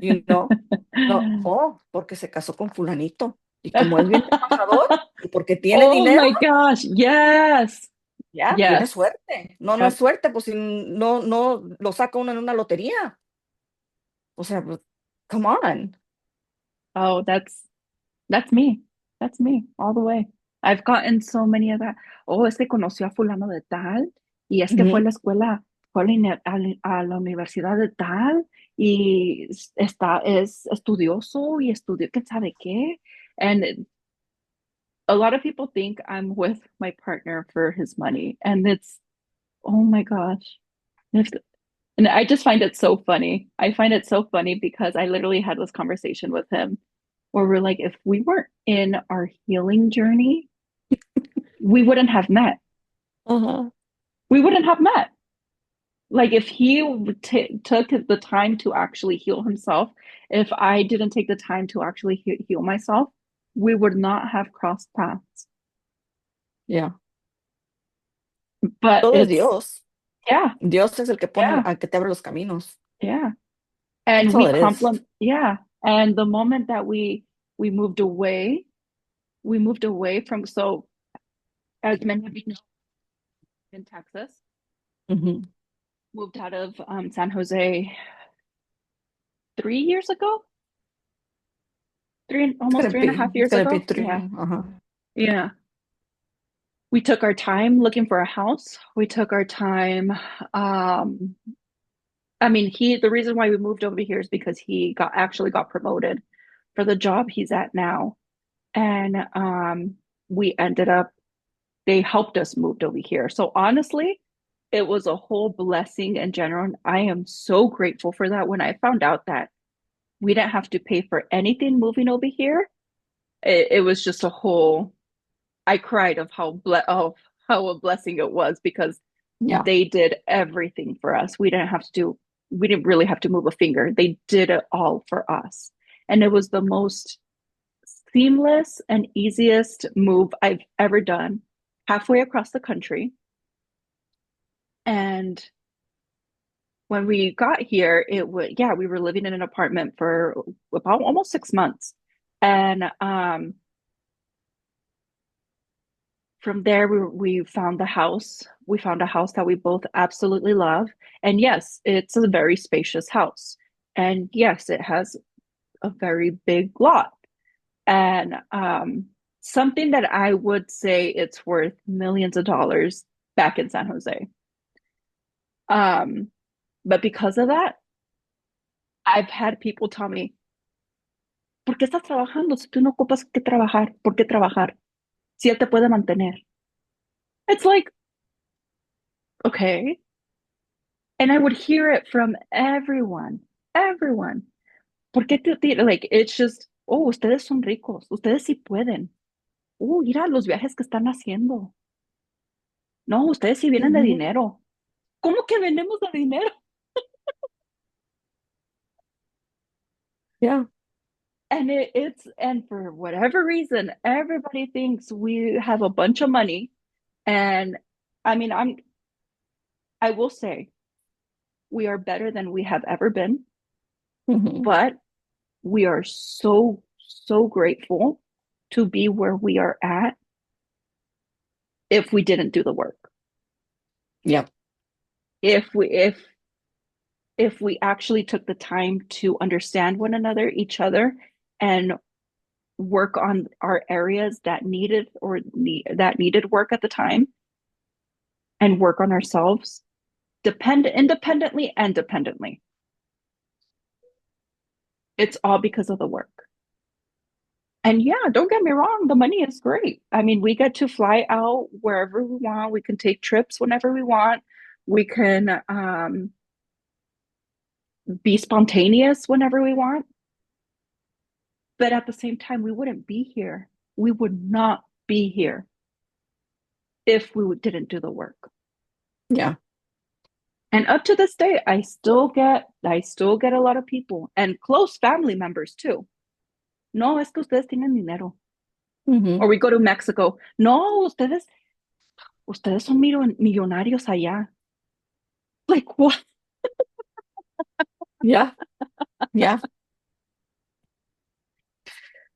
you know. No, oh, porque se casó con fulanito. Y como es bien trabajador y porque tiene Oh dinero, my gosh. Yes. ya, tiene Yes. suerte. No, no es Yep. suerte, pues si no lo saca uno en una lotería. O sea, pues, come on. Oh, that's me. That's me all the way. I've gotten so many of that. Oh, es que conoció a fulano de tal y es que fue a Ujú. la escuela, fue a a la universidad de tal y es estudioso y estudió quién sabe qué. And a lot of people think I'm with my partner for his money, and it's, oh my gosh. If And I just find it so funny. I find it so funny because I literally had this conversation with him where we're like, if we weren't in our healing journey, we wouldn't have met. Uh-huh. We wouldn't have met. Like if he took the time to actually heal himself, if I didn't take the time to actually heal myself, we would not have crossed paths. Yeah. But Todo es it's, Dios. yeah, Dios es el que pone, yeah, al que te abre los caminos. yeah. And That's we all it is. compliment, yeah. And the moment that we moved away, we moved away from, so as many of you know, in Texas, Mhm. moved out of San Jose 3 years ago, It's almost gonna three and a be, half it's years gonna be ago. Yeah. three. Uh-huh. Yeah. We took our time looking for a house. We took our time. Um, I mean, the reason why we moved over here is because he actually got promoted for the job he's at now. And we ended up, they helped us move over here. So honestly, it was a whole blessing in general. And I am so grateful for that. When I found out that we didn't have to pay for anything moving over here, it was just a whole, I cried of how a blessing it was because Yeah. they did everything for us. We didn't really have to move a finger. They did it all for us. And it was the most seamless and easiest move I've ever done, halfway across the country. And when we got here, yeah, we were living in an apartment for about almost 6 months. And from there, we found the house. We found a house that we both absolutely love. And yes, it's a very spacious house. And yes, it has a very big lot. And something that I would say it's worth millions of dollars back in San Jose. Um, but because of that, I've had people tell me, ¿por qué estás trabajando si tú no ocupas que trabajar? ¿Por qué trabajar? Si él te puede mantener. It's like, okay. And I would hear it from everyone, everyone. ¿Por qué like, it's just, oh, ustedes son ricos, ustedes sí pueden. Mira los viajes que están haciendo. No, ustedes sí vienen de Mhm. dinero. ¿Cómo que venimos de dinero? Yeah. And and for whatever reason, everybody thinks we have a bunch of money. And I mean, I will say we are better than we have ever been, Mhm. but we are so, so grateful to be where we are at if we didn't do the work. Yeah. If we actually took the time to understand one another, each other, and work on our areas that that needed work at the time and work on ourselves independently and dependently. It's all because of the work. And yeah, don't get me wrong, the money is great. I mean, we get to fly out wherever we want. We can take trips whenever we want. We can be spontaneous whenever we want. But at the same time, we wouldn't be here. We would not be here if we didn't do the work. Yeah. And up to this day, I still get a lot of people and close family members too. No, es que ustedes tienen dinero. Or Mhm. we go to Mexico. No, ustedes son millonarios allá. Like what? Yeah. Yeah.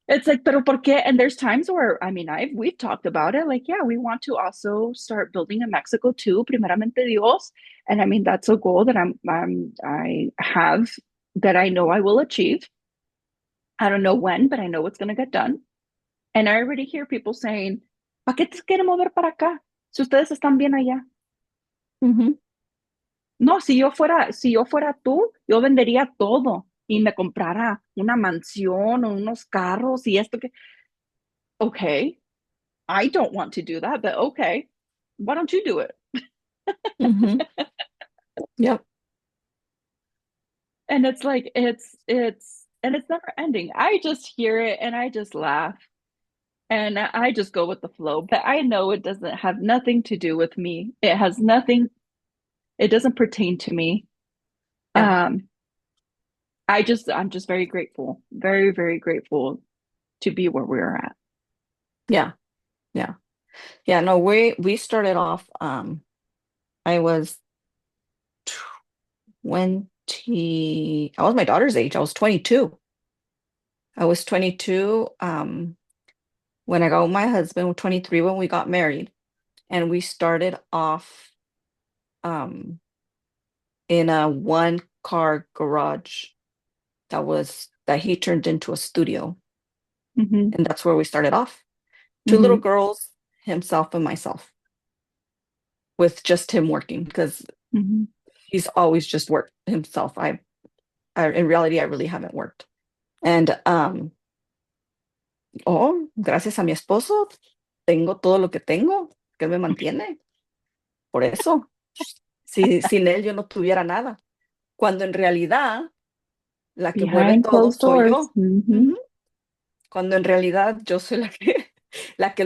It's like, pero por qué? And there's times where, I mean, we've talked about it. Like, yeah, we want to also start building in Mexico too, primeramente Dios. And I mean, that's a goal that I have that I know I will achieve. I don't know when, but I know it's going to get done. And I already hear people saying, ¿para qué te quieres mover para acá? Si ustedes están bien allá. Mhm. No, si yo fuera tú, yo vendería todo y me comprara una mansión o unos carros y esto que, okay, I don't want to do that, but okay, why don't you do it? Mhm. Yep. And it's like and it's never ending. I just hear it and I just laugh and I just go with the flow. But I know it doesn't have nothing to do with me. It has nothing, it doesn't pertain to me. Yeah, Um, I'm just very grateful, very, very grateful to be where we're at. yeah, yeah, yeah. No, we started off. I was 20. I was my daughter's age. I was 22. I was 22. When I got with my husband, 23 when we got married, and we started off um in a one car garage that he turned into a studio. Hmm. And that's where we started off. Two little Hmm. girls, himself and myself, with just him working because Hmm. he's always just worked himself. In reality, I really haven't worked. And oh, gracias a mi esposo, tengo todo lo que tengo, que él me mantiene. Por eso, sin él yo no tuviera nada. Cuando en realidad la que mueve Behind todo closed soy doors. yo. Hmm. Ujú. Cuando en realidad yo soy la que, la que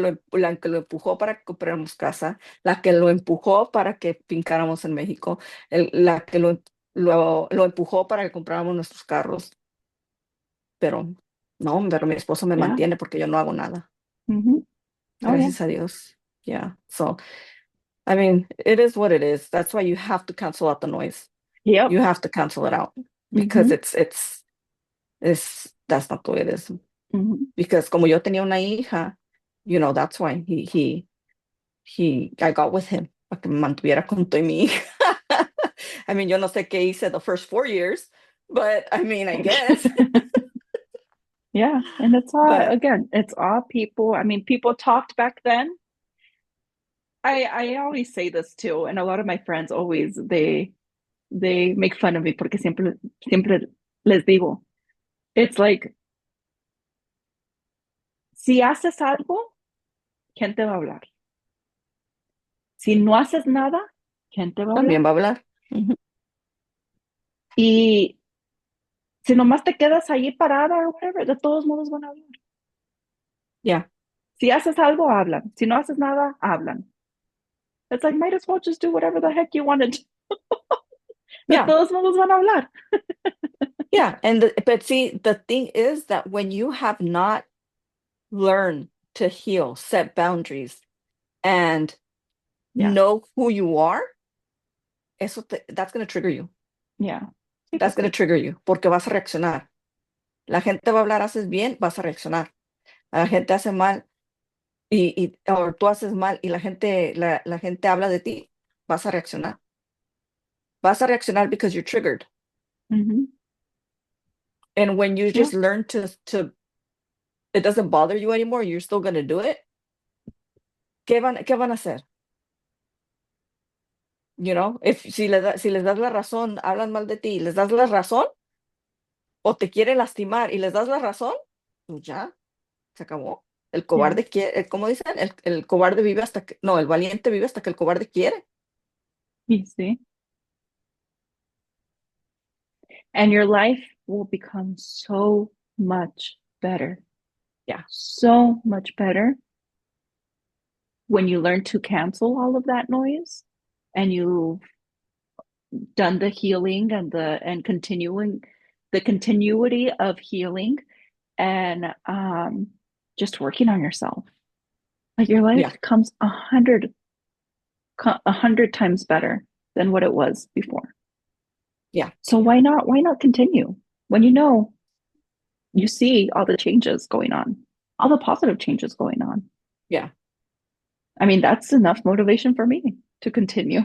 lo empujó para que compráramos casa, la que lo empujó para que fincáramos en México, la que lo empujó para que compráramos nuestros carros, pero no, pero mi esposo me Yeah. mantiene porque yo no hago nada. Hmm. Oh yeah. Gracias a Dios. Yeah. So, I mean, it is what it is. That's why you have to cancel out the noise. Yep. You have to cancel it out because Hmm. that's not the way it is. Hmm. Because como yo tenía una hija, that's why I got with him, para que me mantuviera con toda mi hija. I mean, yo no sé qué hice the first 4 years, but I mean, I guess. Yeah, and it's all But again, it's all people. I mean, people talked back then. I always say this too, and a lot of my friends always they make fun of me porque siempre les digo, it's like si haces algo, ¿quién te va a hablar? Si no haces nada, ¿quién te va a hablar? también va a hablar. Ujú. Y si nomás te quedas ahí parada o whatever, de todos modos van a hablar. Yeah, Si haces algo, hablan. Si no haces nada, hablan. It's like might as well just do whatever the heck you wanted. De yeah, todos modos van a hablar. yeah. But see, the thing is that when you have not learned to heal, set boundaries, and Yeah, know who you are, that's going to trigger you. yeah. Sí, That's pues going to sí. trigger you porque vas a reaccionar. La gente va a hablar, haces bien, vas a reaccionar. La gente hace mal o tú haces mal y la gente habla de ti, vas a reaccionar. Vas a reaccionar because you're triggered. Hmm. And when you Yeah. just learn to it doesn't bother you anymore, you're still going to do it. ¿Qué van a hacer? Si les das la razón, hablan mal de ti, les das la razón o te quieren lastimar y les das la razón, pues ya, se acabó. El Yeah. cobarde quiere, ¿cómo dicen? El cobarde vive hasta que, no, el valiente vive hasta que el cobarde quiere. You see. And your life will become so much better. Yeah, So much better when you learn to cancel all of that noise and you've done the healing and continuing the continuity of healing and just working on yourself. Like your life yeah, becomes a hundred times better than what it was before. yeah, So why not continue when you know you see all the changes going on, all the positive changes going on. yeah, I mean, that's enough motivation for me to continue.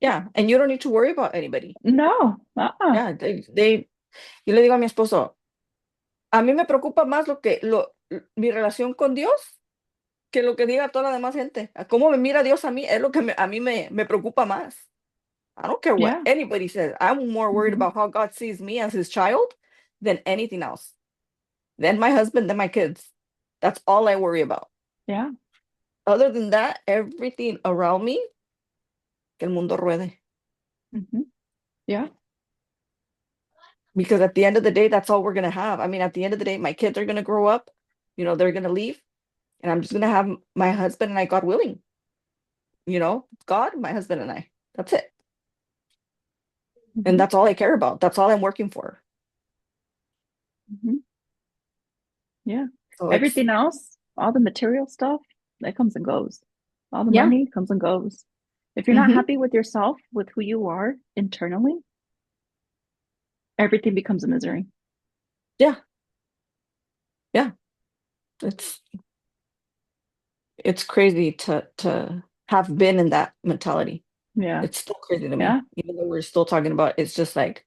yeah. And you don't need to worry about anybody. No, Yeah, yo le digo a mi esposo, a mí me preocupa más mi relación con Dios que lo que diga toda la demás gente. A cómo me mira Dios a mí es lo que a mí me preocupa más. I don't care what yeah. anybody says. I'm more worried Hmm. about how God sees me as his child than anything else. Then my husband, then my kids. That's all I worry about. Yeah. Other than that, everything around me, que el mundo ruede. Hmm. Yeah. Because at the end of the day, that's all we're gonna have. I mean, at the end of the day, my kids are gonna grow up, they're gonna leave, and I'm just gonna have my husband and I, God willing, God, my husband and I. That's it. And Mhm. that's all I care about. That's all I'm working for. Mhm. Yeah. So it's Everything else, all the material stuff, that comes and goes. All the yeah. money comes and goes. If you're not Hmm. happy with yourself, with who you are internally, everything becomes a misery. Yeah. Yeah. It's it's crazy to have been in that mentality. Yeah. It's still crazy to Yeah. me. Even though we're still talking about it, it's just like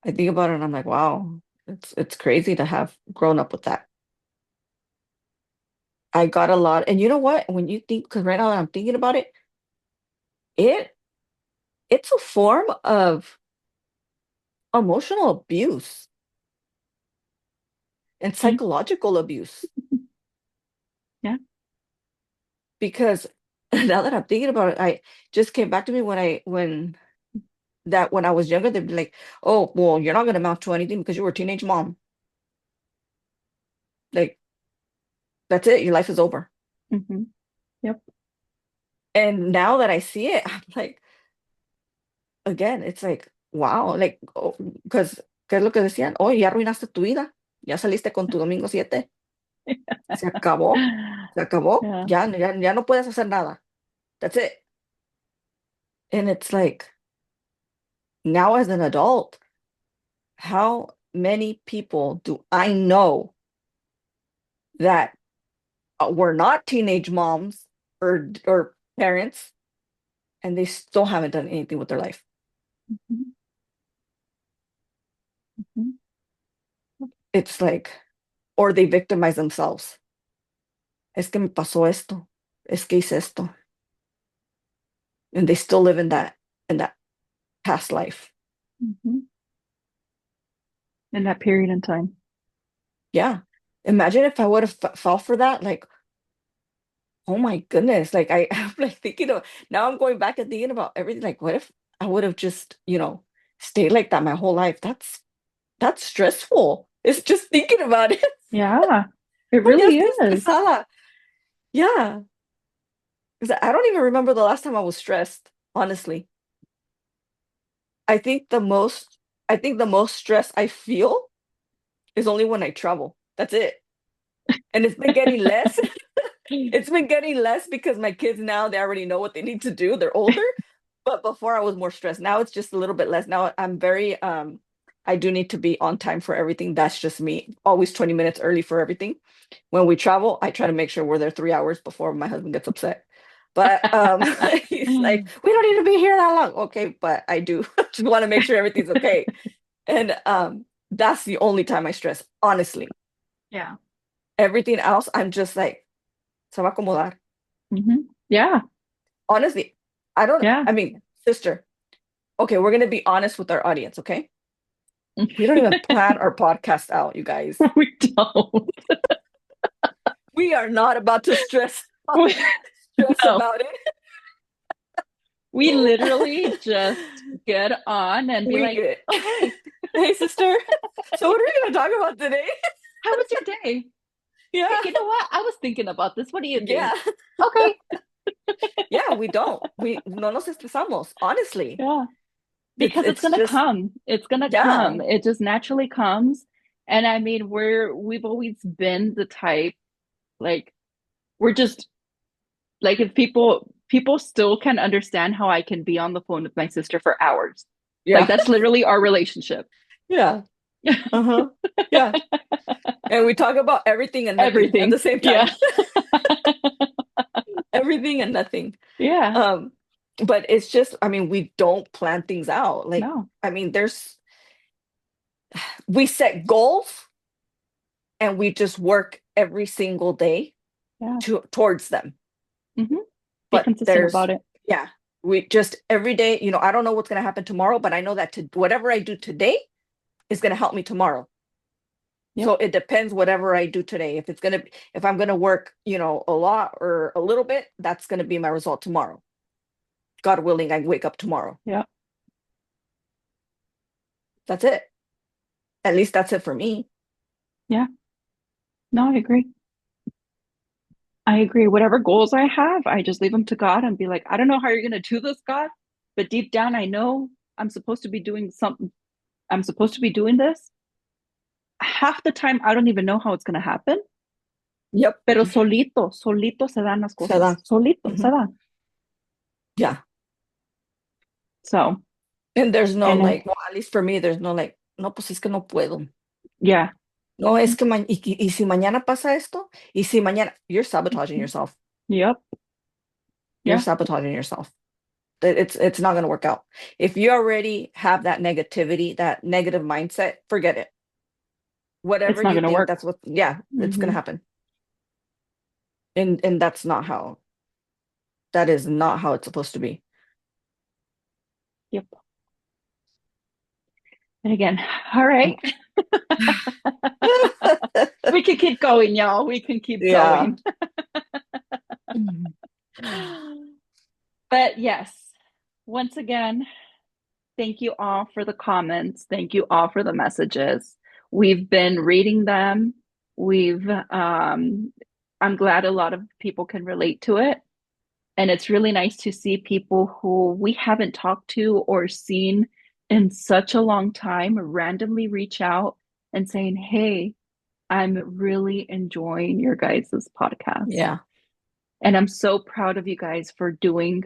I think about it and I'm like, wow, it's crazy to have grown up with that. I got a lot, and you know what? When you think, because right now that I'm thinking about it, it it's a form of emotional abuse and Mm. psychological abuse. Yeah. Because now that I'm thinking about it, I just came back to me when I was younger, they'd be like, "Oh, well, you're not gonna amount to anything because you were a teenage mom. Like, that's it, your life is over." Hmm. Yep. And now that I see it, I'm like, again, it's like, wow, like, oh, because ¿qué es lo que decían? Oh, ya arruinaste tu vida, ya saliste con tu domingo 7, se acabó, Yeah. ya no puedes hacer nada. That's it. And it's like, now as an adult, how many people do I know that were not teenage moms or parents, and they still haven't done anything with their life? Mhm. Mhm. It's like, or they victimize themselves. Es que me pasó esto, es que hice esto, and they still live in that past life. Mhm. In that period in time. Yeah. Imagine if I would have fell for that. Like, oh my goodness. Like I'm like thinking of now I'm going back and thinking about everything. Like, what if I would have just, stayed like that my whole life? That's stressful. It's just thinking about it. Yeah. It Ya really estoy is. estresada. Yeah. Because I don't even remember the last time I was stressed, honestly. I think the most I think the most stress I feel is only when I travel. That's it. And it's been getting less. It's been getting less because my kids now, they already know what they need to do. They're older. But before I was more stressed. Now it's just a little bit less. Now I'm very I do need to be on time for everything. That's just me. Always 20 minutes early for everything. When we travel, I try to make sure we're there 3 hours before my husband gets upset. But he's like, we don't need to be here that long. Okay, but I do just want to make sure everything's okay. And that's the only time I stress, honestly. Yeah. Everything else, I'm just like, se va a acomodar. Hmm. Yeah. Honestly, I don't, Yeah. I mean, sister, okay, we're going to be honest with our audience, okay? We don't even plan our podcast out, you guys. We don't. We are not about to stress No. about it. We literally just get on and be We like, get, okay, hey, sister. So what are we going to talk about today? how was your day? Hey, Yeah, you know what? I was thinking about this. What do you yeah, think? Okay. yeah. We don't. We no nos estresamos. Honestly, Yeah. it's Because it's it's gonna just come. It's gonna yeah, come. It just naturally comes. And I mean, we've always been the type, like, we're just like, if people still can understand how I can be on the phone with my sister for hours. Like, yeah, that's literally our relationship. yeah. Uh-huh. Yeah. And we talk about everything and nothing at the Everything. same Yeah. time. Everything and nothing. Yeah. Um, but it's just, I mean, we don't plan things out. Like, No. I mean, we set goals and we just work every single day Yeah. towards them. Hmm. Be But consistent about it. yeah, we just every day, I don't know what's going to happen tomorrow, but I know that whatever I do today is going to help me tomorrow. Yep. So it depends whatever I do today. If I'm gonna work, a lot or a little bit, that's gonna be my result tomorrow. God willing, I wake up tomorrow. Yep. That's it. At least that's it for me. Yeah. No, I agree. I agree. Whatever goals I have, I just leave them to God and be like, I don't know how you're going to do this, God, but deep down, I know I'm supposed to be doing something. I'm supposed to be doing this. Half the time, I don't even know how it's going to happen, Yep. pero solito, solito se dan las Se cosas. da. Solito se Mhm. dan. Yeah. So, And there's no and like, well, at least for me, there's no like, no, pues es que no puedo. yeah. No, es que y si mañana pasa esto, y si mañana, you're sabotaging yourself. Yep. You're Yeah. sabotaging yourself. It's not going to work out. If you already have that negativity, that negative mindset, forget it. Whatever It's not you going to think, work. that's what, yeah, it's going to Hmm. happen. And that's not how, that is not how it's supposed to be. Yep. And again, all right. We can keep going, y'all. We can keep Yeah. going. Mhm. But yes, once again, thank you all for the comments. Thank you all for the messages. We've been reading them. I'm glad a lot of people can relate to it. And it's really nice to see people who we haven't talked to or seen in such a long time randomly reach out and saying, hey, I'm really enjoying your guys' podcast. Yeah. And I'm so proud of you guys for doing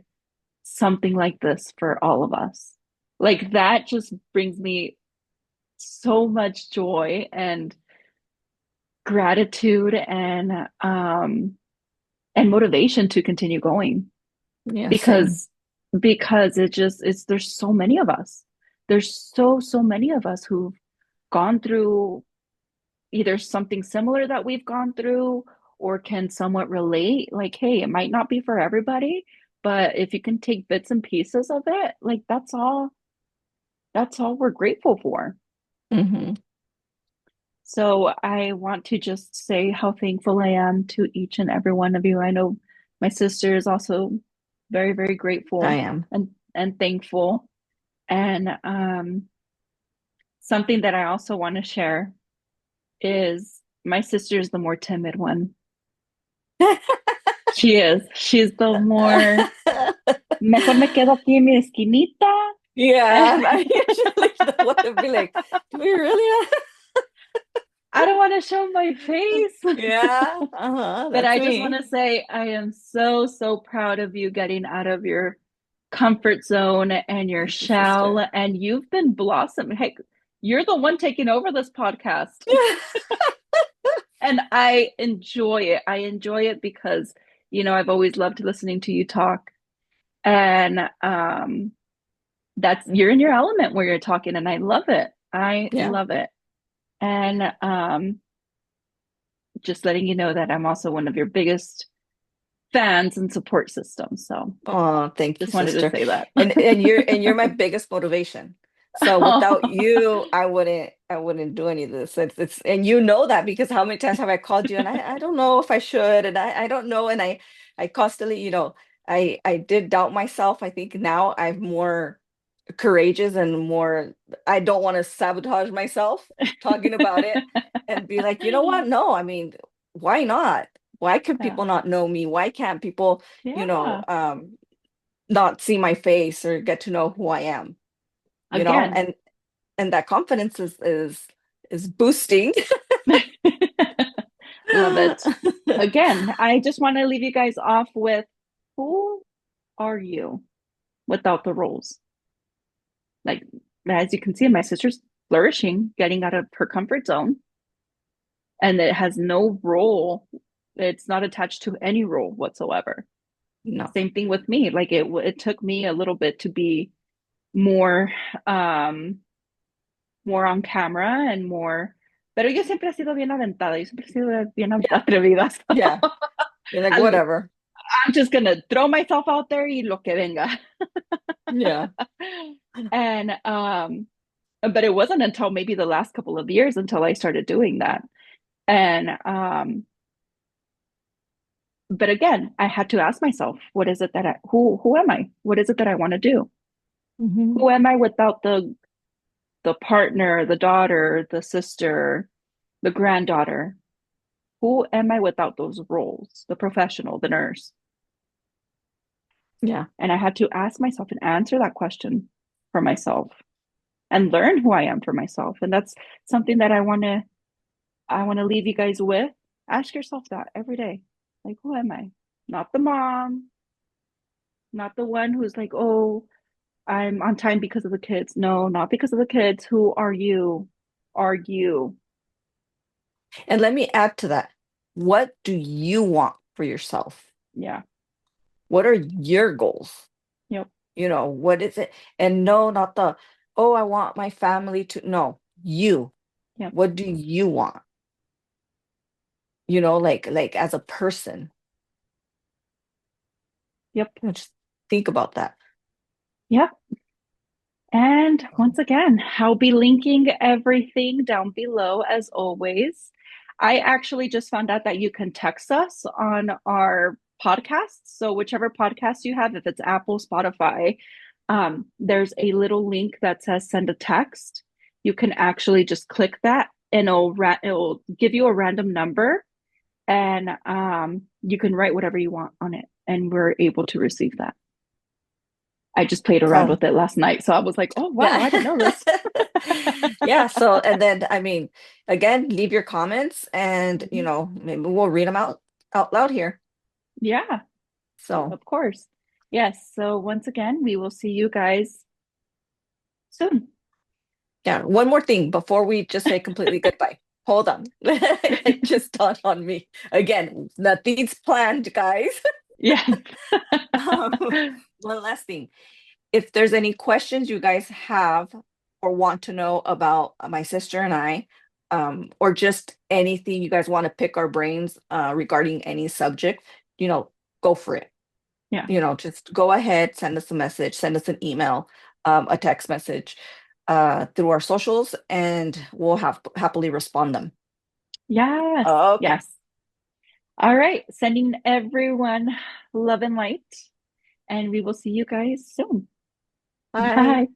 something like this for all of us. Like that just brings me so much joy and gratitude and motivation to continue going Yeah. Same. because it's there's so many of us. There's so many of us who've gone through either something similar that we've gone through or can somewhat relate. Like, hey, it might not be for everybody, but if you can take bits and pieces of it, like that's all we're grateful for. Hmm. So I want to just say how thankful I am to each and every one of you. I know my sister is also very, very I grateful am. and thankful. And something that I also want to share is my sister is the more timid one. She is. She's the more, mejor me quedo aquí en mi esquinita. Yeah, I'm usually the one to be like, do we really? I don't want to show my face. Yeah, uh-huh, But that's I just want me. to say I am so proud of you getting out of your comfort zone and your Thank you, sister. shell, and you've been blossoming. Heck, you're the one taking over this podcast. And I enjoy it. I enjoy it because, I've always loved listening to you talk. And that's you're in your element where you're talking, and I love it. I Yeah. love it. And just letting you know that I'm also one of your biggest fans and support systems. So Oh, thank you, just wanted to sister. say that. And you're my biggest motivation. So without you, I wouldn't do any of this. It's and you know that because how many times have I called you and I don't know if I should and I don't know and I constantly, I did doubt myself. I think now I'm more courageous and more I don't want to sabotage myself talking about it and be like, you know what? No, I mean, why not? Why can Yeah. people not know me? Why can't people, you know, Yeah. um, not see my face or get to know who I am, you know? Again. And that confidence is boosting. Love it. Again, I just want to leave you guys off with who are you without the roles? Like, as you can see, my sister's flourishing, getting out of her comfort zone, and it has no role. It's not attached to any role whatsoever. No. Same thing with me. Like it took me a little bit to be more, um, more on camera and more. Pero yo siempre he sido bien aventada. Yo siempre he sido bien Yeah. atrevida. Yeah. You're like, I'm whatever. just gonna throw myself out there y lo que venga. Yeah. And but it wasn't until maybe the last couple of years until I started doing that. And but again, I had to ask myself, what is it that who am I? What is it that I want to do? Hmm. Who am I without the the partner, the daughter, the sister, the granddaughter. Who am I without those roles? The professional, the nurse. Yeah. And I had to ask myself and answer that question for myself and learn who I am for myself. And that's something that I want to leave you guys with. Ask yourself that every day. Like, who am I? Not the mom, not the one who's like, oh, I'm on time because of the kids. No, not because of the kids. Who are you? Are you? And let me add to that. What do you want for yourself? Yeah. What are your goals? Yep. What is it? And no, not the, oh, I want my family to, no, you. Yep. What do you want? Like as a person. Yep. Just think about that. Yep. And once again, I'll be linking everything down below as always. I actually just found out that you can text us on our podcast. So, whichever podcast you have, if it's Apple, Spotify, there's a little link that says send a text. You can actually just click that and it'll give you a random number and you can write whatever you want on it. And we're able to receive that. I just played around So with it last night. So I was like, oh, wow, yeah. I didn't know this. Yeah. So, and then, I mean, again, leave your comments and, Mhm. maybe we'll read them out loud here. Yeah, So, of course. Yes. So once again, we will see you guys soon. yeah. One more thing before we just say completely goodbye. Hold on. It just dawned on me. Again, nothing's planned, guys. Yes. Um, one last thing. If there's any questions you guys have or want to know about my sister and I, or just anything you guys want to pick our brains regarding any subject, go for it. Yeah. Just go ahead, send us a message, send us an email, a text message through our socials, and we'll happily respond them. Yes. Okay. Yes. All right. Sending everyone love and light. And we will see you guys soon. Bye. Bye.